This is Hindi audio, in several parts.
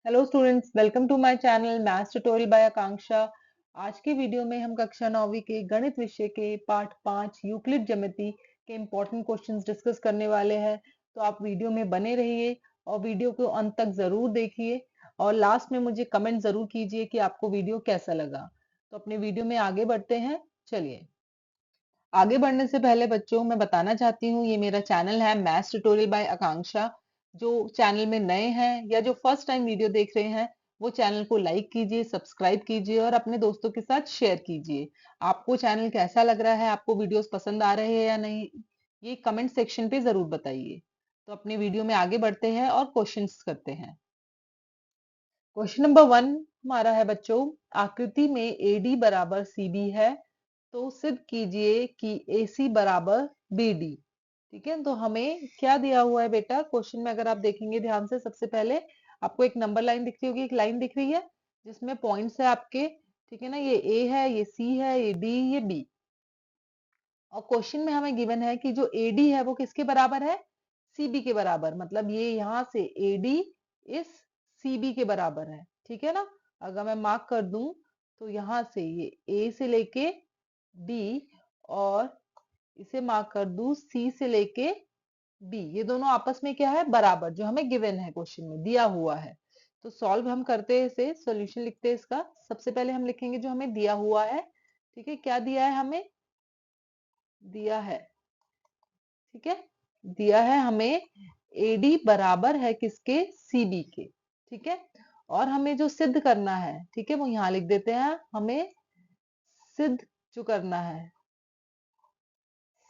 Hello students, welcome to my channel maths tutorial by Akanksha. आज की वीडियो में हम कक्षा 9वीं के गणित विषय के पाठ 5 यूक्लिड ज्यामिति के इम्पोर्टेंट क्वेश्चंस डिस्कस करने वाले हैं। तो आप वीडियो में बने रहिए और वीडियो को अंत तक जरूर देखिए और लास्ट में मुझे कमेंट जरूर कीजिए कि आपको वीडियो कैसा लगा। तो अपने वीडियो में आगे बढ़ते हैं। चलिए, आगे बढ़ने से पहले बच्चों मैं बताना चाहती हूँ, ये मेरा चैनल है मैथ्स ट्यूटोरियल बाय आकांक्षा। जो चैनल में नए हैं या जो फर्स्ट टाइम वीडियो देख रहे हैं, वो चैनल को लाइक कीजिए, सब्सक्राइब कीजिए और अपने दोस्तों के साथ शेयर कीजिए। आपको चैनल कैसा लग रहा है, आपको वीडियोस पसंद आ रहे हैं या नहीं, ये कमेंट सेक्शन पे जरूर बताइए। तो अपने वीडियो में आगे बढ़ते हैं और क्वेश्चंस करते हैं। क्वेश्चन नंबर 1 हमारा है बच्चों, आकृति में AD बराबर CB है, तो सिद्ध कीजिए कि AC बराबर BD। ठीक है, तो हमें क्या दिया हुआ है बेटा क्वेश्चन में? अगर आप देखेंगे ध्यान से, सबसे पहले आपको एक नंबर लाइन दिख रही होगी, एक लाइन दिख रही है जिसमें पॉइंट्स है आपके। ठीक है ना, ये A है, ये C है, ये D, ये B। और क्वेश्चन में हमें गिवन है कि जो AD है वो किसके बराबर है? CB के बराबर। मतलब ये यहाँ से AD इस CB के बराबर है। ठीक है ना, अगर मैं मार्क कर दूं तो यहाँ से ये A से लेके D और इसे मार्क कर दूं C से लेके B, ये दोनों आपस में क्या है? बराबर, जो हमें गिवन है, क्वेश्चन में दिया हुआ है। तो सॉल्व हम करते हैं, इसे सॉल्यूशन लिखते हैं इसका। सबसे पहले हम लिखेंगे जो हमें दिया हुआ है। ठीक है, क्या दिया है हमें? दिया है, ठीक है, दिया है हमें AD बराबर है किसके? CB के। ठीक है, और हमें जो सिद्ध करना है, ठीक है, वो यहाँ लिख देते हैं। हमें सिद्ध जो करना है,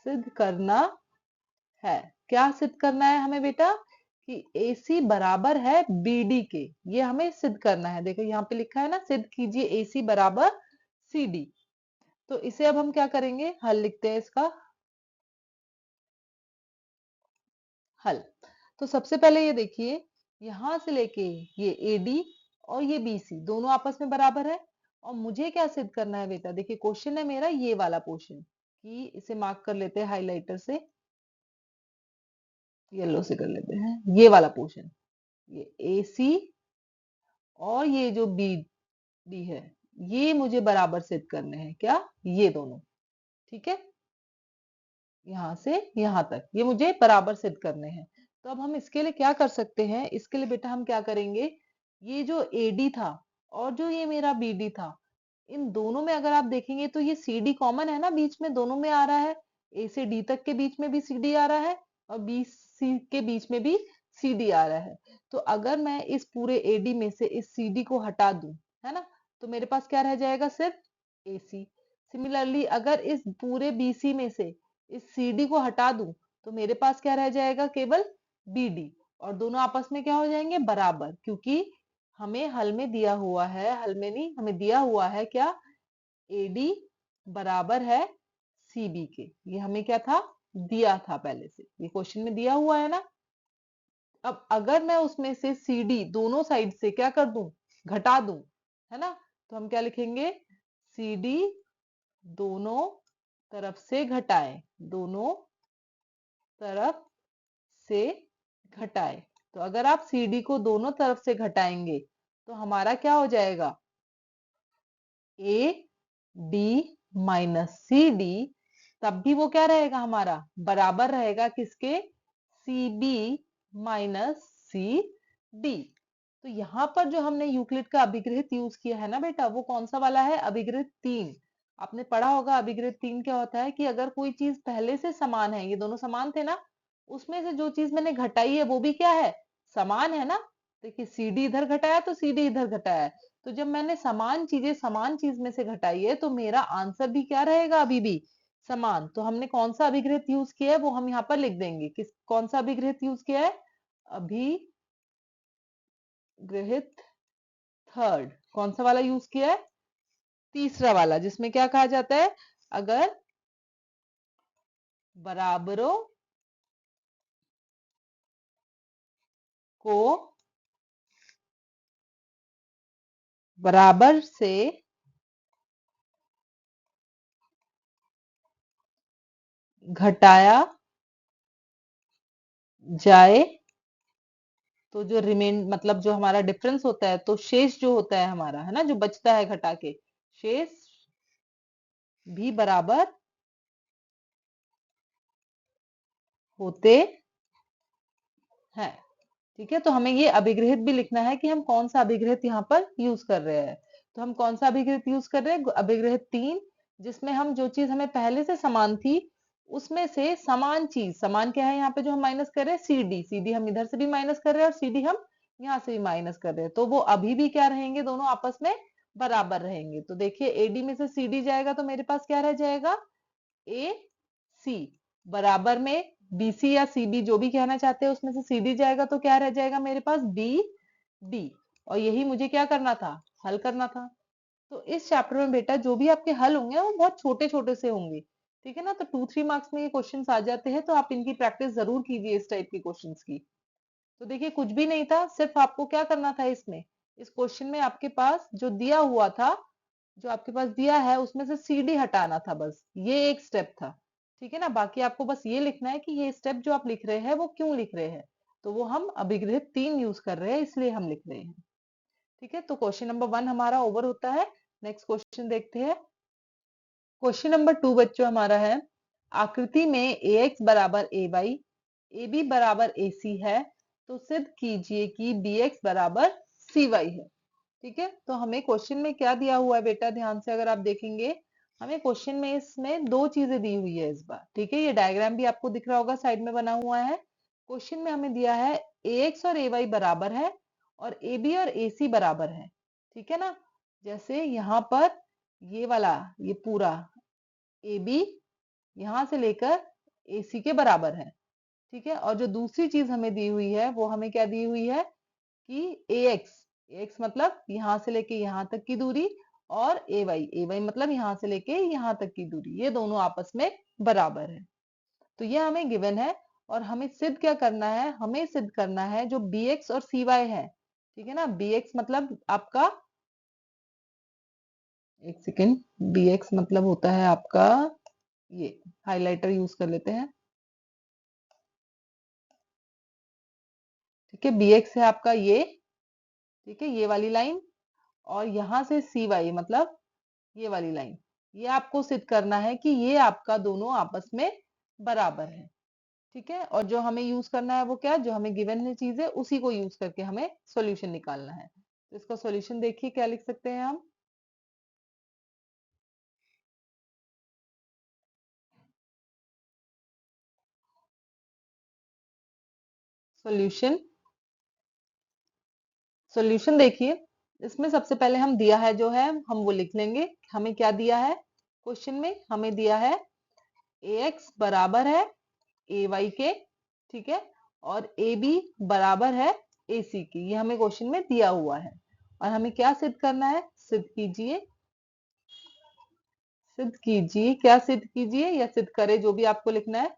सिद्ध करना है, क्या सिद्ध करना है हमें बेटा? कि AC बराबर है BD के। ये हमें सिद्ध करना है। देखो यहाँ पे लिखा है ना, सिद्ध कीजिए AC बराबर CD। तो इसे अब हम क्या करेंगे? हल लिखते हैं इसका। हल, तो सबसे पहले ये देखिए, यहां से लेके ये AD और ये BC दोनों आपस में बराबर है। और मुझे क्या सिद्ध करना है बेटा? देखिए क्वेश्चन है मेरा ये वाला पोर्शन, कि इसे मार्क कर लेते हैं हाइलाइटर से, येलो से कर लेते हैं ये वाला पोर्शन। ये AC और ये जो BD है, ये मुझे बराबर सिद्ध करने हैं। क्या? ये दोनों। ठीक है, यहाँ से यहाँ तक ये मुझे बराबर सिद्ध करने हैं। तो अब हम इसके लिए क्या कर सकते हैं? इसके लिए बेटा हम क्या करेंगे, ये जो AD था और जो ये मेरा BD था, इन दोनों में अगर आप देखेंगे तो ये CD कॉमन है ना, बीच में दोनों में आ रहा है। A से D तक के बीच में भी CD आ रहा है और BC के बीच में भी CD आ रहा है। तो अगर मैं इस पूरे AD में से इस CD को हटा दूं, है ना, तो मेरे पास क्या रह जाएगा? सिर्फ AC। सिमिलरली अगर इस पूरे BC में से इस CD को हटा दूं, तो मेरे पास क्या रह जाएगा? केवल BD। और दोनों आपस में क्या हो जाएंगे? बराबर, क्योंकि हमें हल में दिया हुआ है, हल में नहीं, हमें दिया हुआ है क्या? AD बराबर है CB के। ये हमें क्या था? दिया था पहले से, ये क्वेश्चन में दिया हुआ है ना। अब अगर मैं उसमें से CD दोनों साइड से क्या कर दूं? घटा दूं, है ना, तो हम क्या लिखेंगे? CD दोनों तरफ से घटाए, दोनों तरफ से घटाए। तो अगर आप CD को दोनों तरफ से घटाएंगे तो हमारा क्या हो जाएगा? AD माइनस CD, तब भी वो क्या रहेगा हमारा? बराबर रहेगा किसके? CB minus CD। तो यहाँ पर जो हमने यूक्लिड का अभिग्रहित यूज किया है ना बेटा, वो कौन सा वाला है? अभिग्रहित 3। आपने पढ़ा होगा अभिग्रहित 3 क्या होता है, कि अगर कोई चीज पहले से समान है, ये दोनों समान थे ना, उसमें से जो चीज मैंने घटाई है वो भी क्या है? समान है ना। देखिए CD इधर घटाया तो CD इधर घटाया है। तो जब मैंने समान चीजें समान चीज में से घटाई है, तो मेरा आंसर भी क्या रहेगा? अभी भी समान। तो हमने कौन सा अभिग्रहित यूज किया है वो हम यहाँ पर लिख देंगे। कौन सा अभिग्रहित यूज किया है? अभिग्रहित थर्ड। कौन सा वाला यूज किया है? तीसरा वाला, जिसमें क्या कहा जाता है? अगर बराबरों को बराबर से घटाया जाए तो जो रिमेन मतलब जो हमारा डिफरेंस होता है, तो शेष जो होता है हमारा, है ना, जो बचता है घटा के, शेष भी बराबर होते हैं। ठीक है, तो हमें ये अभिग्रहित भी लिखना है कि हम कौन सा अभिग्रहित यहाँ पर यूज कर रहे हैं। तो हम कौन सा अभिग्रहित यूज कर रहे हैं? अभिग्रहित 3, जिसमें हम जो चीज हमें पहले से समान थी उसमें से समान चीज, समान क्या है यहाँ पे जो हम माइनस कर रहे हैं? C D. सी डी हम इधर से भी माइनस कर रहे हैं और सी डी हम यहाँ से भी माइनस कर रहे हैं, तो वो अभी भी क्या रहेंगे? दोनों आपस में बराबर रहेंगे। तो देखिए एडी में से सी डी जाएगा तो मेरे पास क्या रह जाएगा? ए सी। बराबर में बीसी या सीबी जो भी कहना चाहते हैं उसमें से सीडी जाएगा तो क्या रह जाएगा मेरे पास? B D. और यही मुझे क्या करना था? हल करना था। तो इस चैप्टर में बेटा जो भी आपके हल होंगे वो बहुत छोटे छोटे से होंगे। ठीक है ना, तो 2-3 मार्क्स में ये क्वेश्चंस आ जाते हैं, तो आप इनकी प्रैक्टिस जरूर कीजिए इस टाइप के क्वेश्चंस की। तो देखिए कुछ भी नहीं था, सिर्फ आपको क्या करना था इसमें, इस क्वेश्चन में आपके पास जो दिया हुआ था, जो आपके पास दिया है उसमें से सीडी हटाना था, बस ये एक स्टेप था। ठीक है ना, बाकी आपको बस ये लिखना है कि ये स्टेप जो आप लिख रहे हैं वो क्यों लिख रहे हैं। तो वो हम अभिग्रहित 3 यूज कर रहे हैं इसलिए हम लिख रहे हैं। ठीक है, तो क्वेश्चन नंबर 1 हमारा ओवर होता है। नेक्स्ट क्वेश्चन देखते हैं। क्वेश्चन नंबर 2 बच्चों हमारा है, आकृति में ए एक्स बराबर ए वाई, ए बी बराबर ए सी है, तो सिद्ध कीजिए कि बी एक्स बराबर सी वाई है। ठीक है, तो हमें क्वेश्चन में क्या दिया हुआ है बेटा? ध्यान से अगर आप देखेंगे, हमें क्वेश्चन में इसमें दो चीजें दी हुई है इस बार। ठीक है, ये डायग्राम भी आपको दिख रहा होगा साइड में बना हुआ है। क्वेश्चन में हमें दिया है ए एक्स और ए वाई बराबर है और ए बी और ए सी बराबर है। ठीक है ना, जैसे यहाँ पर ये वाला, ये पूरा ए बी यहां से लेकर ए सी के बराबर है। ठीक है, और जो दूसरी चीज हमें दी हुई है वो हमें क्या दी हुई है कि एक्स मतलब यहाँ से लेके यहाँ तक की दूरी, और ए वाई मतलब यहाँ से लेके यहाँ तक की दूरी, ये दोनों आपस में बराबर है। तो ये हमें गिवन है और हमें सिद्ध क्या करना है? हमें सिद्ध करना है जो बी एक्स और सी वाई है। ठीक है ना, बी एक्स मतलब आपका, एक सेकेंड, बी एक्स मतलब होता है आपका, ये हाइलाइटर यूज कर लेते हैं। ठीक है, बी एक्स है आपका ये, ठीक है, ये वाली लाइन, और यहां से सी वाई मतलब ये वाली लाइन। ये आपको सिद्ध करना है कि ये आपका दोनों आपस में बराबर है। ठीक है, और जो हमें यूज करना है वो क्या? जो हमें गिवन है चीज है उसी को यूज करके हमें सॉल्यूशन निकालना है। तो इसका सॉल्यूशन देखिए क्या लिख सकते हैं हम। सॉल्यूशन, सॉल्यूशन देखिए, इसमें सबसे पहले हम दिया है जो है हम वो लिख लेंगे। हमें क्या दिया है क्वेश्चन में? हमें दिया है ए एक्स बराबर है ए वाई के, ठीक है, और ए बी बराबर है ए सी की, ये हमें क्वेश्चन में दिया हुआ है। और हमें क्या सिद्ध करना है? सिद्ध कीजिए, सिद्ध कीजिए, क्या सिद्ध कीजिए या सिद्ध करे, जो भी आपको लिखना है।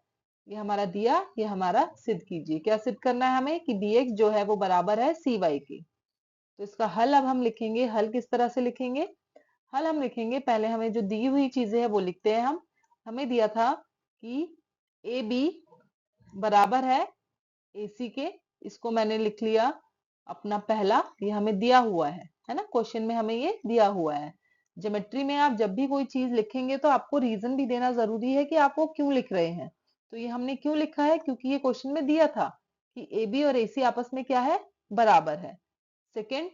ये हमारा दिया, ये हमारा सिद्ध कीजिए। क्या सिद्ध करना है हमें? कि bx जो है वो बराबर है cy के। तो इसका हल अब हम लिखेंगे। हल किस तरह से लिखेंगे? हल हम लिखेंगे, पहले हमें जो दी हुई चीजें है वो लिखते हैं हम। हमें दिया था कि ए बी बराबर है ए सी के, इसको मैंने लिख लिया अपना पहला, ये हमें दिया हुआ है ना, क्वेश्चन में हमें ये दिया हुआ है। ज्योमेट्री में आप जब भी कोई चीज लिखेंगे तो आपको रीजन भी देना जरूरी है कि आप वो क्यों लिख रहे हैं। तो ये हमने क्यों लिखा है? क्योंकि ये क्वेश्चन में दिया था कि ए बी और ए सी आपस में क्या है? बराबर है। सेकेंड,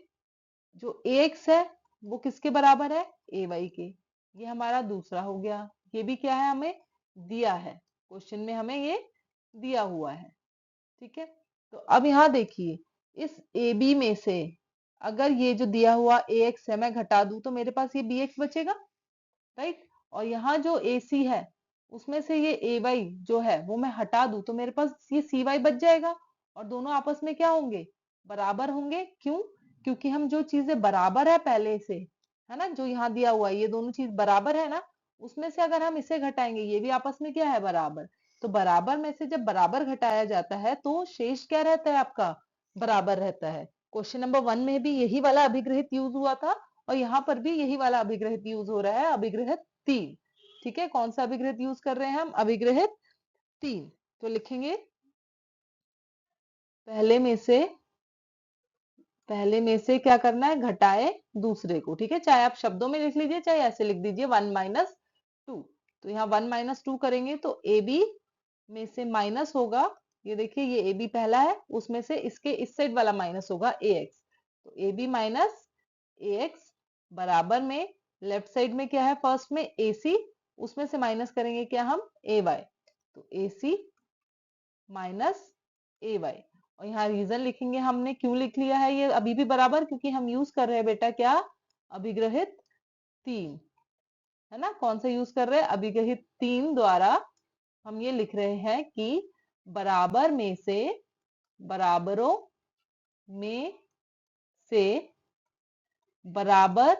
जो ए एक्स है वो किसके बराबर है? ए वाई के। ये हमारा दूसरा हो गया। ये भी क्या है? हमें दिया है, क्वेश्चन में हमें ये दिया हुआ है। ठीक है, तो अब यहाँ देखिए, इस ए बी में से अगर ये जो दिया हुआ ए एक्स है मैं घटा दूं तो मेरे पास ये बी एक्स बचेगा, राइट। और यहाँ जो ए सी है उसमें से ये ए वाई जो है वो मैं हटा दूं तो मेरे पास ये सी वाई बच जाएगा, और दोनों आपस में क्या होंगे? बराबर होंगे। क्यों? क्योंकि हम जो चीजें बराबर है पहले से, है ना, जो यहाँ दिया हुआ है ये दोनों चीज बराबर है ना, उसमें से अगर हम इसे घटाएंगे ये भी आपस में क्या है? बराबर। तो बराबर में से जब बराबर घटाया जाता है तो शेष क्या रहता है आपका? बराबर रहता है। क्वेश्चन नंबर 1 में भी यही वाला अभिग्रहित यूज हुआ था और यहाँ पर भी यही वाला अभिग्रहित यूज हो रहा है, अभिग्रहित 3। ठीक है, कौन सा अभिग्रहित यूज कर रहे हैं हम? अभिग्रहित 3। तो लिखेंगे पहले में से पहले में से क्या करना है, घटाए दूसरे को। ठीक है, चाहे आप शब्दों में लिख लीजिए चाहे ऐसे लिख दीजिए, 1 माइनस 2। तो यहाँ 1 माइनस 2 करेंगे तो ए बी में से माइनस होगा, ये देखिए ये ए बी पहला है, उसमें से इसके इस साइड वाला माइनस होगा ए एक्स। तो A B minus A X बराबर में लेफ्ट साइड में क्या है, फर्स्ट में ए सी, उसमें से माइनस करेंगे क्या हम, ए वाई। तो ए सी माइनस ए वाई। और यहाँ रीजन लिखेंगे हमने, क्यों लिख लिया है ये अभी भी बराबर, क्योंकि हम यूज कर रहे हैं बेटा क्या, अभिग्रहित 3, है ना। कौन सा यूज कर रहे हैं, अभिग्रहित 3 द्वारा हम ये लिख रहे हैं कि बराबर में से, बराबरों में से बराबर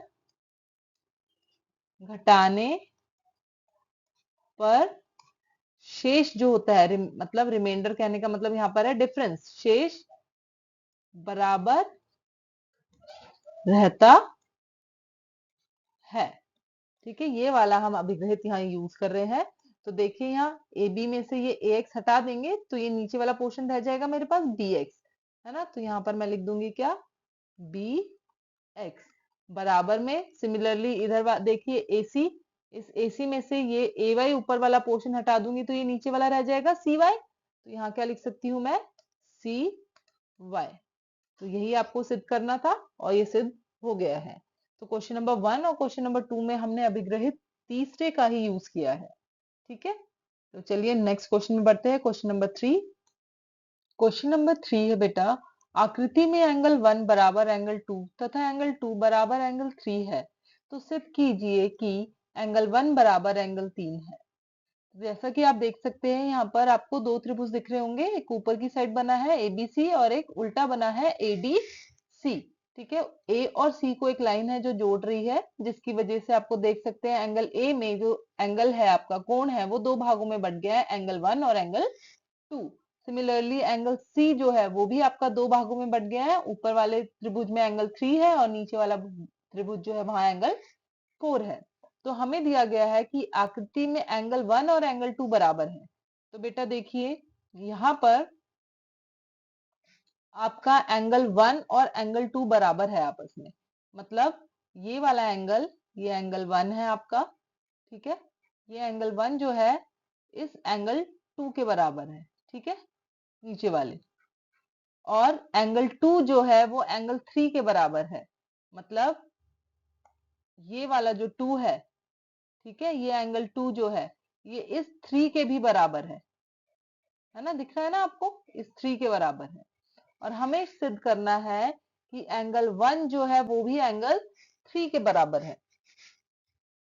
घटाने पर शेष जो होता है, मतलब रिमाइंडर कहने का मतलब यहाँ पर है डिफरेंस, शेष बराबर रहता है। ठीक है, ये वाला हम अभिग्रहित यहाँ यूज कर रहे हैं। तो देखिए यहाँ ए बी में से ये ए एक्स हटा देंगे तो ये नीचे वाला पोर्शन रह जाएगा मेरे पास बी एक्स, है ना। तो यहाँ पर मैं लिख दूंगी क्या, बी एक्स बराबर में, सिमिलरली इधर देखिए ए सी, इस ए सी में से ये ए वाई ऊपर वाला पोर्शन हटा दूंगी तो ये नीचे वाला रह जाएगा सी वाई। तो यहाँ क्या लिख सकती हूँ मैं, सी वाई। तो यही आपको सिद्ध करना था और ये सिद्ध हो गया है। तो क्वेश्चन नंबर 1 और क्वेश्चन नंबर 2 में हमने अभिग्रहित तीसरे का ही यूज किया है। ठीक है, तो चलिए नेक्स्ट क्वेश्चन में बढ़ते हैं, क्वेश्चन नंबर 3। क्वेश्चन नंबर 3 है बेटा, आकृति में एंगल 1 बराबर एंगल 2 तथा एंगल 2 बराबर एंगल 3 है, तो सिद्ध कीजिए कि एंगल 1 बराबर एंगल 3 है। जैसा कि आप देख सकते हैं यहाँ पर आपको दो त्रिभुज दिख रहे होंगे, एक ऊपर की साइड बना है एबीसी और एक उल्टा बना है एडीसी। ठीक है, ए और सी को एक लाइन है जो जोड़ रही है, जिसकी वजह से आपको देख सकते हैं एंगल ए में जो एंगल है आपका कोण है वो दो भागों में बट गया है, एंगल 1 और एंगल 2। सिमिलरली एंगल सी जो है वो भी आपका दो भागों में बट गया है, ऊपर वाले त्रिभुज में एंगल 3 है और नीचे वाला त्रिभुज जो है वहां एंगल 4 है। तो हमें दिया गया है कि आकृति में एंगल 1 और एंगल 2 बराबर है। तो बेटा देखिए यहाँ पर आपका एंगल 1 और एंगल 2 बराबर है आपस में, मतलब ये वाला एंगल, ये एंगल 1 है आपका, ठीक है, ये एंगल 1 जो है इस एंगल 2 के बराबर है। ठीक है, नीचे वाले, और एंगल 2 जो है वो एंगल 3 के बराबर है, मतलब ये वाला जो 2 है, ठीक है, ये एंगल 2 जो है ये इस 3 के भी बराबर है ना, दिख रहा है ना आपको, इस 3 के बराबर है। और हमें सिद्ध करना है कि एंगल 1 जो है वो भी एंगल 3 के बराबर है।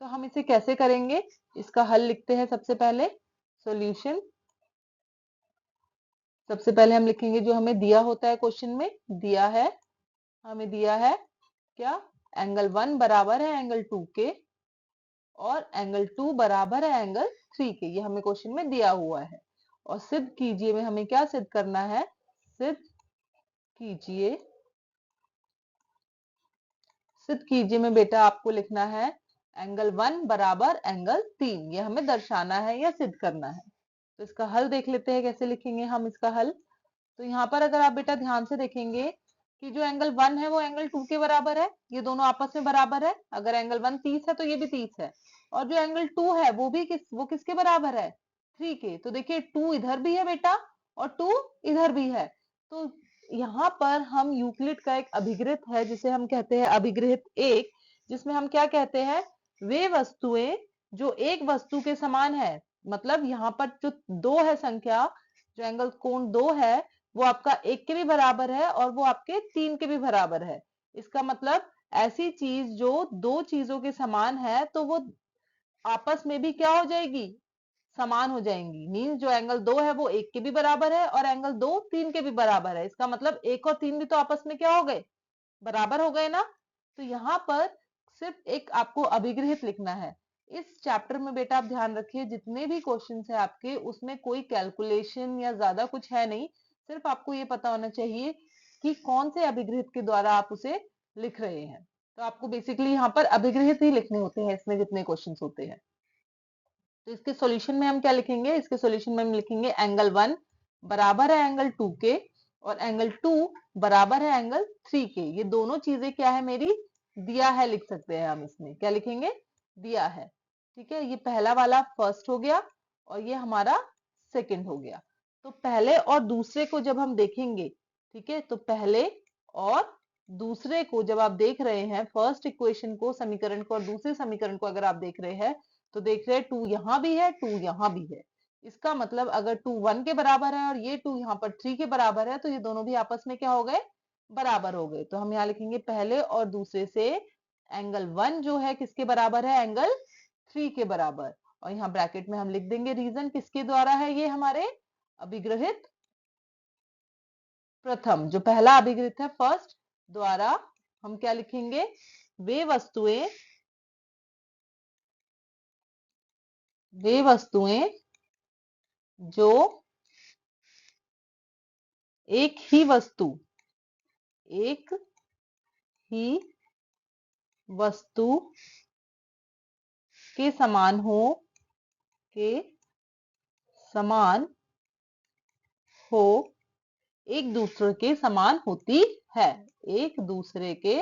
तो हम इसे कैसे करेंगे, इसका हल लिखते हैं सबसे पहले, सॉल्यूशन। सबसे पहले हम लिखेंगे जो हमें दिया होता है क्वेश्चन में, दिया है, हमें दिया है क्या, एंगल 1 बराबर है एंगल 2 के और एंगल 2 बराबर है एंगल 3 के, ये हमें क्वेश्चन में दिया हुआ है। और सिद्ध कीजिए में हमें क्या सिद्ध करना है, सिद्ध कीजिए, सिद्ध कीजिए में बेटा आपको लिखना है एंगल 1 बराबर एंगल 3, ये हमें दर्शाना है या सिद्ध करना है। तो इसका हल देख लेते हैं कैसे लिखेंगे हम इसका हल। तो यहाँ पर अगर आप बेटा ध्यान से देखेंगे कि जो एंगल 1 है वो एंगल 2 के बराबर है, ये दोनों आपस में बराबर है, अगर एंगल 1 30 है तो ये भी 30 है, और जो एंगल 2 है वो भी वो किसके बराबर है, 3 के। तो देखिए 2 इधर भी है बेटा और 2 इधर भी है। तो यहाँ पर हम यूक्लिड का एक अभिग्रहित है जिसे हम कहते हैं अभिग्रहित 1, जिसमें हम क्या कहते हैं, वे वस्तुएं जो एक वस्तु के समान है, मतलब यहाँ पर जो 2 है संख्या, जो एंगल कोण 2 है वो आपका 1 के भी बराबर है और वो आपके 3 के भी बराबर है। इसका मतलब ऐसी चीज जो दो चीजों के समान है तो वो आपस में भी क्या हो जाएगी, समान हो जाएंगी। मीन्स जो एंगल 2 है वो 1 के भी बराबर है और एंगल 2 3 के भी बराबर है, इसका मतलब 1 और 3 भी तो आपस में क्या हो गए, बराबर हो गए ना। तो यहाँ पर सिर्फ एक आपको अभिग्रहित लिखना है। इस चैप्टर में बेटा आप ध्यान रखिए जितने भी क्वेश्चन है आपके उसमें कोई कैलकुलेशन या ज्यादा कुछ है नहीं, सिर्फ आपको ये पता होना चाहिए कि कौन से अभिग्रहित के द्वारा आप उसे लिख रहे हैं। तो आपको बेसिकली यहाँ पर अभिग्रहित ही लिखने होते हैं इसमें जितने क्वेश्चन होते हैं। तो इसके सॉल्यूशन में हम क्या लिखेंगे, इसके सॉल्यूशन में हम लिखेंगे एंगल 1 बराबर है एंगल 2 के और एंगल 2 बराबर है एंगल 3 के। ये दोनों चीजें क्या है मेरी, दिया है लिख सकते हैं हम, इसमें क्या लिखेंगे, दिया है। ठीक है, ये पहला वाला फर्स्ट हो गया और ये हमारा सेकंड हो गया। तो पहले और दूसरे को जब हम देखेंगे, ठीक है, तो पहले और दूसरे को जब आप देख रहे हैं, फर्स्ट इक्वेशन को, समीकरण को, और दूसरे समीकरण को अगर आप देख रहे हैं, तो देख रहे हैं 2 यहां भी है, 2 यहां भी है। इसका मतलब अगर 2 1 के बराबर है और ये 2 यहाँ पर 3 के बराबर है, तो ये दोनों भी आपस में क्या हो गए, बराबर हो गए। तो हम यहाँ लिखेंगे पहले और दूसरे से एंगल 1 जो है किसके बराबर है, एंगल 3 के बराबर। और यहाँ ब्रैकेट में हम लिख देंगे रीजन, किसके द्वारा है, ये हमारे अभिग्रहित प्रथम, जो पहला अभिग्रहित है फर्स्ट द्वारा, हम क्या लिखेंगे, वे वस्तुएं जो एक ही वस्तु के समान हो, के समान हो, एक दूसरे के समान होती है, एक दूसरे के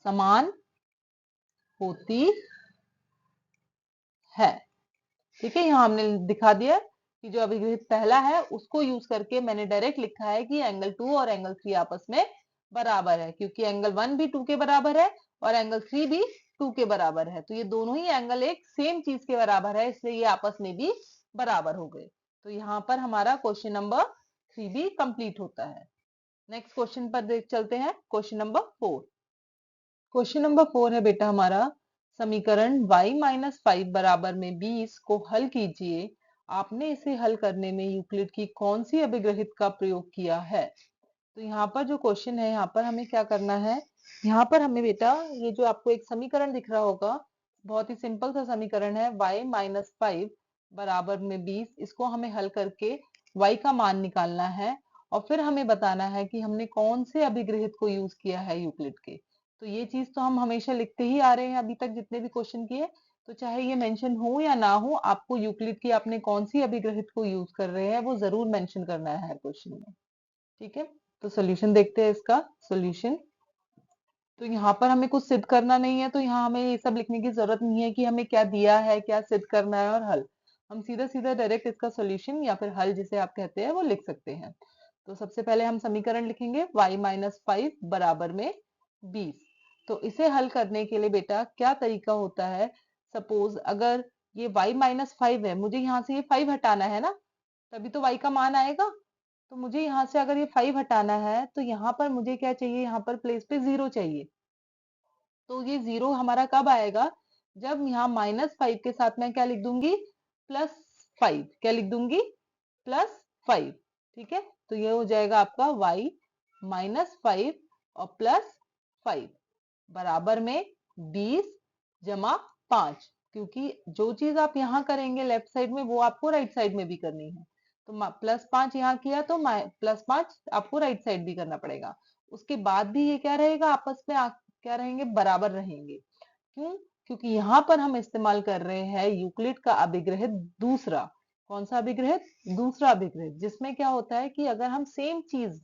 समान होती है। ठीक है, यहाँ हमने दिखा दिया कि जो अभिग्रहित पहला है उसको यूज करके मैंने डायरेक्ट लिखा है कि एंगल 2 और एंगल 3 आपस में बराबर है, क्योंकि एंगल 1 भी 2 के बराबर है और एंगल 3 भी 2 के बराबर है। तो ये दोनों ही एंगल एक सेम चीज के बराबर है, इसलिए ये आपस में भी बराबर हो गए। तो यहाँ पर हमारा क्वेश्चन नंबर 3 भी कंप्लीट होता है। नेक्स्ट क्वेश्चन पर देख चलते हैं, क्वेश्चन नंबर 4। क्वेश्चन नंबर 4 है बेटा हमारा, समीकरण y माइनस 5 बराबर में 20 को हल कीजिए। आपने इसे हल करने में यूक्लिड की कौन सी अभिग्रहित का प्रयोग किया है। तो यहाँ पर जो क्वेश्चन है, यहाँ पर हमें क्या करना है, यहाँ पर हमें बेटा ये जो आपको एक समीकरण दिख रहा होगा, बहुत ही सिंपल सा समीकरण है, y माइनस 5 बराबर में 20, इसको हमें हल करके y का मान निकालना है और फिर हमें बताना है कि हमने कौन से अभिग्रहित को यूज किया है यूक्लिड के। तो ये चीज तो हम हमेशा लिखते ही आ रहे हैं अभी तक जितने भी क्वेश्चन किए, तो चाहे ये मेंशन हो या ना हो, आपको यूक्लिड की आपने कौन सी अभिग्रहित को यूज कर रहे हैं वो जरूर मेंशन करना है क्वेश्चन में। ठीक है, तो सोल्यूशन देखते हैं इसका सोल्यूशन। तो यहाँ पर हमें कुछ सिद्ध करना नहीं है, तो यहाँ हमें ये सब लिखने की जरूरत नहीं है कि हमें क्या दिया है, क्या सिद्ध करना है और हल। हम सीधा सीधा डायरेक्ट इसका सोल्यूशन या फिर हल जिसे आप कहते हैं वो लिख सकते हैं। तो सबसे पहले हम समीकरण लिखेंगे y माइनस 5 बराबर में 20। तो इसे हल करने के लिए बेटा क्या तरीका होता है, सपोज अगर ये y माइनस 5 है, मुझे यहाँ से ये 5 हटाना है ना, तभी तो y का मान आएगा। तो मुझे यहाँ से अगर ये 5 हटाना है तो यहाँ पर मुझे क्या चाहिए, यहाँ पर प्लेस पे 0 चाहिए। तो ये 0 हमारा कब आएगा, जब यहाँ -5 के साथ मैं क्या लिख दूंगी, +5, क्या लिख दूंगी, +5। ठीक है, तो ये हो जाएगा आपका y -5 और +5 बराबर में 20 जमा 5, क्योंकि जो चीज आप यहाँ करेंगे लेफ्ट साइड में वो आपको राइट साइड में भी करनी है। तो +5 यहाँ किया तो +5 आपको राइट साइड भी करना पड़ेगा। उसके बाद भी ये क्या रहेगा, आपस में क्या रहेंगे, बराबर रहेंगे। क्यों, क्योंकि यहाँ पर हम इस्तेमाल कर रहे हैं यूक्लिड का अभिग्रहित दूसरा। कौन सा अभिग्रहित, दूसरा अभिग्रहित, जिसमें क्या होता है कि अगर हम सेम चीज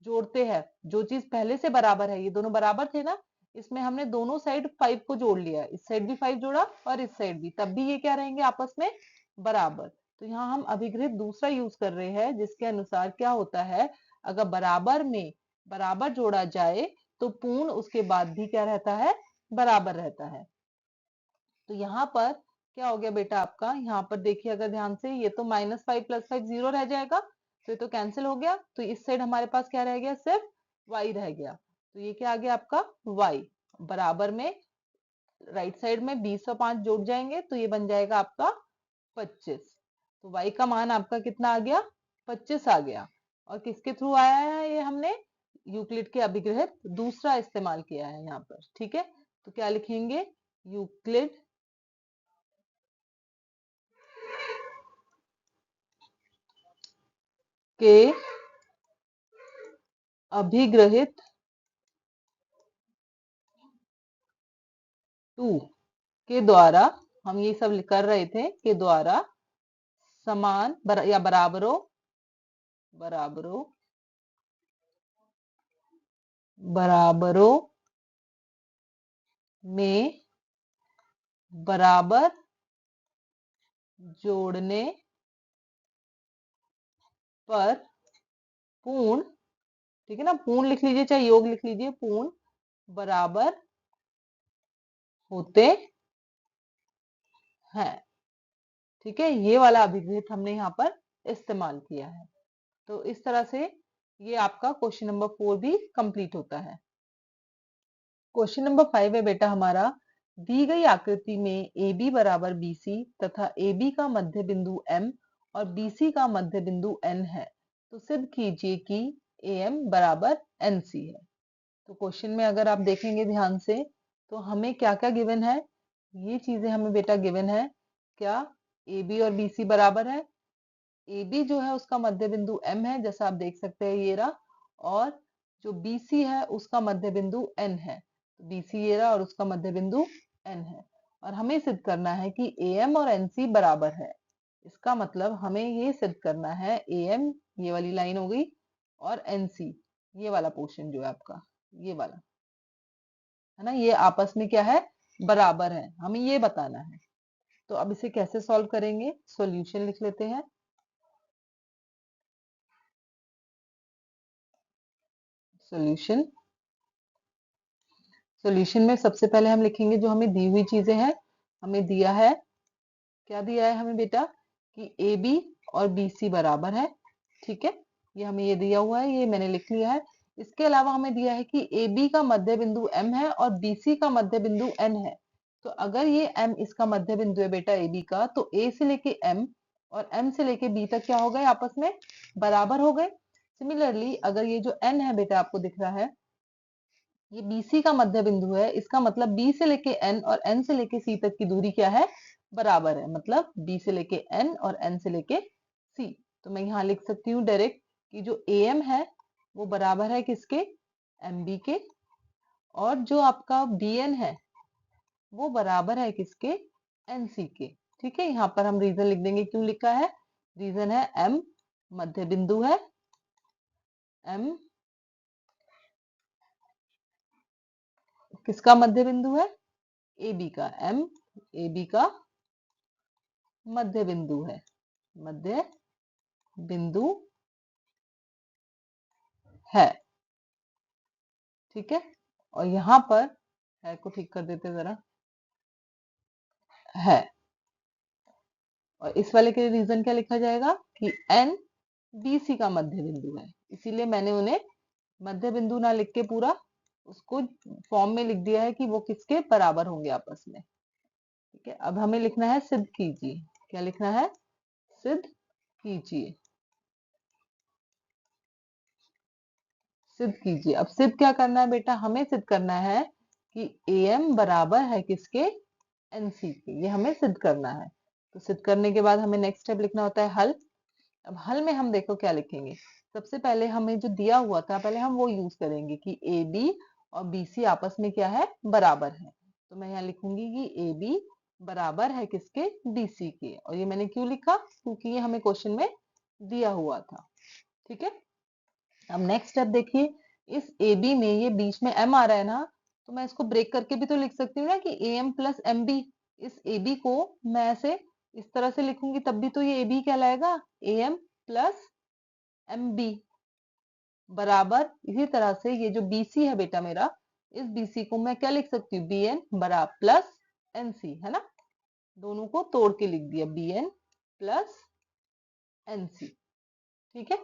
जोड़ते हैं, जो चीज पहले से बराबर है, ये दोनों बराबर थे ना, इसमें हमने दोनों साइड 5 को जोड़ लिया, इस साइड भी 5 जोड़ा और इस साइड भी, तब भी ये क्या रहेंगे, आपस में बराबर। तो यहाँ हम अभिग्रहित दूसरा यूज कर रहे हैं, जिसके अनुसार क्या होता है, अगर बराबर में बराबर जोड़ा जाए तो पूर्ण उसके बाद भी क्या रहता है, बराबर रहता है। तो यहाँ पर क्या हो गया बेटा आपका, यहाँ पर देखिए अगर ध्यान से, ये तो -5 +5 0 रह जाएगा, तो ये तो कैंसिल हो गया। तो इस साइड हमारे पास क्या रह गया, सिर्फ y रह गया। तो ये क्या आ गया आपका y बराबर में राइट साइड में 20 और 5 जोड़ जाएंगे तो ये बन जाएगा आपका 25। तो y का मान आपका कितना आ गया, 25 आ गया। और किसके थ्रू आया है ये, हमने यूक्लिड के अभिग्रहित दूसरा इस्तेमाल किया है यहाँ पर। ठीक है, तो क्या लिखेंगे, यूक्लिड के अभिग्रहित 2 के द्वारा, हम ये सब कर रहे थे, के द्वारा समान या बराबरों बराबरों बराबरों में बराबर जोड़ने पर पूर्ण, ठीक है ना, पूर्ण लिख लीजिए चाहे योग लिख लीजिए, पूर्ण बराबर होते हैं। ठीक है, ये वाला अभिव्यक्ति हमने यहाँ पर इस्तेमाल किया है। तो इस तरह से ये आपका क्वेश्चन नंबर 4 भी कंप्लीट होता है। क्वेश्चन नंबर 5 है बेटा हमारा, दी गई आकृति में AB बराबर BC तथा AB का मध्य बिंदु M और BC का मध्य बिंदु N है, तो सिद्ध कीजिए कि AM बराबर NC है। तो क्वेश्चन में अगर आप देखेंगे ध्यान से तो हमें क्या क्या गिवन है, ये चीजें हमें बेटा गिवन है। क्या AB और BC बराबर है, AB जो है उसका मध्य बिंदु M है, जैसा आप देख सकते हैं ये रहा, और जो BC है उसका मध्य बिंदु N है, तो BC ये रहा और उसका मध्य बिंदु N है। और हमें सिद्ध करना है कि AM और NC बराबर है। इसका मतलब हमें ये सिद्ध करना है AM ये वाली लाइन हो गई और NC ये वाला पोर्शन जो है आपका ये वाला है ना, ये आपस में क्या है, बराबर है, हमें ये बताना है। तो अब इसे कैसे सॉल्व करेंगे, सॉल्यूशन लिख लेते हैं। सॉल्यूशन सॉल्यूशन में सबसे पहले हम लिखेंगे जो हमें दी हुई चीजें हैं। हमें दिया है, क्या दिया है हमें बेटा, कि AB और BC बराबर है। ठीक है, ये हमें ये दिया हुआ है, ये मैंने लिख लिया है। इसके अलावा हमें दिया है कि AB का मध्य बिंदु M है और BC का मध्य बिंदु N है। तो अगर ये M इसका मध्य बिंदु है बेटा AB का, तो A से लेके M और M से लेके B तक क्या हो गए, आपस में बराबर हो गए। सिमिलरली अगर ये जो N है बेटा आपको दिख रहा है, ये BC का मध्य बिंदु है, इसका मतलब B से लेके N और N से लेके C तक की दूरी क्या है, बराबर है। मतलब B से लेके N और N से लेके C। तो मैं यहाँ लिख सकती हूँ डायरेक्ट कि जो AM है वो बराबर है किसके, MB के, और जो आपका BN है वो बराबर है किसके, NC के। ठीक है, यहाँ पर हम रीजन लिख देंगे, क्यों लिखा है, रीजन है M मध्य बिंदु है, M किसका मध्य बिंदु है, AB का, M AB का मध्य बिंदु है, मध्य बिंदु है। ठीक है, और यहां पर है को ठीक कर देते जरा, है, और इस वाले के लिए रीजन क्या लिखा जाएगा कि N BC का मध्य बिंदु है, इसीलिए मैंने उन्हें मध्य बिंदु ना लिख के पूरा उसको फॉर्म में लिख दिया है कि वो किसके बराबर होंगे आपस में। ठीक है, अब हमें लिखना है सिद्ध कीजिए, क्या लिखना है, सिद्ध कीजिए, सिद्ध कीजिए। अब सिद्ध क्या करना है बेटा, हमें सिद्ध करना है कि AM बराबर है किसके, NC के, ये हमें सिद्ध करना है। तो सिद्ध करने के बाद हमें नेक्स्ट स्टेप लिखना होता है हल। अब हल में हम देखो क्या लिखेंगे, सबसे पहले हमें जो दिया हुआ था पहले हम वो यूज करेंगे कि AB और BC आपस में क्या है, बराबर है। तो मैं यहाँ लिखूंगी कि AB बराबर है किसके, BC के, और ये मैंने क्यों लिखा, क्योंकि ये हमें क्वेश्चन में दिया हुआ था। ठीक है, अब नेक्स्ट स्टेप देखिए, इस AB में ये बीच में M आ रहा है ना, तो मैं इसको ब्रेक करके भी तो लिख सकती हूँ ना कि AM प्लस MB। इस AB को मैं ऐसे इस तरह से लिखूंगी तब भी तो ये AB कहलाएगा, AM प्लस MB बराबर। इसी तरह से ये जो BC है बेटा मेरा, इस BC को मैं क्या लिख सकती हूँ, BN बराबर प्लस NC, है ना, दोनों को तोड़ के लिख दिया, BN प्लस NC। ठीक है,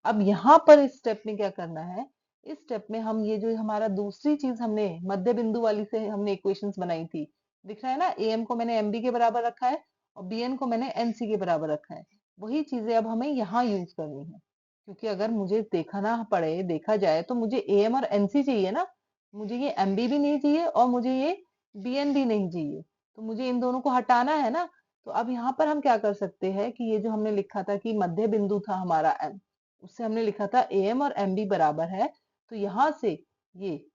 अब यहाँ पर इस स्टेप में क्या करना है, इस स्टेप में हम ये जो हमारा दूसरी चीज हमने मध्य बिंदु वाली से हमने इक्वेशंस बनाई थी, दिख रहा है ना, AM को मैंने MB के बराबर रखा है और BN को मैंने NC के बराबर रखा है। वही चीजें अब हमें यहाँ यूज करनी है, क्योंकि अगर मुझे देखना पड़े, देखा जाए तो मुझे AM और NC चाहिए ना, मुझे ये MB भी नहीं चाहिए और मुझे ये BN भी नहीं चाहिए, तो मुझे इन दोनों को हटाना है ना। तो अब यहाँ पर हम क्या कर सकते हैं कि ये जो हमने लिखा था कि मध्य बिंदु था हमारा M, उससे हमने लिखा था AM और MB बराबर है, तो यहाँ से ये,